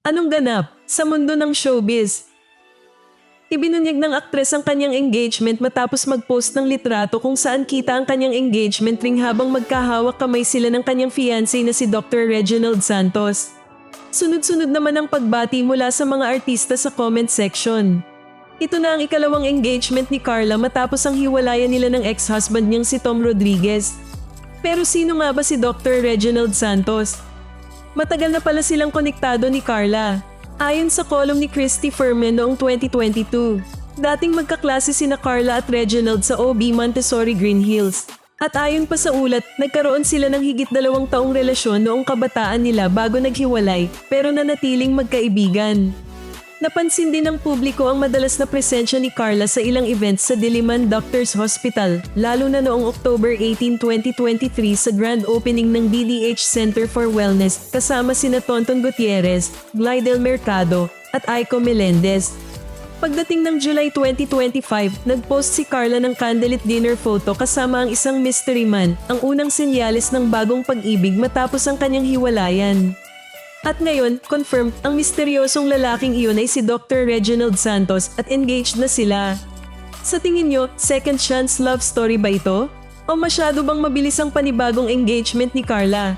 Anong ganap sa mundo ng showbiz? Ibinunyag ng aktres ang kanyang engagement matapos mag-post ng litrato kung saan kita ang kanyang engagement ring habang magkahawak kamay sila ng kanyang fiancé na si Dr. Reginald Santos. Sunod-sunod naman ang pagbati mula sa mga artista sa comment section. Ito na ang ikalawang engagement ni Carla matapos ang hiwalayan nila ng ex-husband niyang si Tom Rodriguez. Pero sino nga ba si Dr. Reginald Santos? Matagal na pala silang konektado ni Carla. Ayon sa column ni Christy Fermin noong 2022, dating magkaklase sina Carla at Reginald sa OB Montessori Green Hills. At ayon pa sa ulat, nagkaroon sila ng higit 2 taong relasyon noong kabataan nila bago naghiwalay pero nanatiling magkaibigan. Napansin din ng publiko ang madalas na presensya ni Carla sa ilang events sa Diliman Doctors Hospital, lalo na noong October 18, 2023 sa grand opening ng DDH Center for Wellness kasama sina Tonton Gutierrez, Glidel Mercado, at Aiko Melendez. Pagdating ng July 2025, nag-post si Carla ng candlelit dinner photo kasama ang isang mystery man, ang unang senyales ng bagong pag-ibig matapos ang kanyang hiwalayan. At ngayon, confirmed, ang misteryosong lalaking iyon ay si Dr. Reginald Santos at engaged na sila. Sa tingin nyo, second chance love story ba ito? O masyado bang mabilis ang panibagong engagement ni Carla?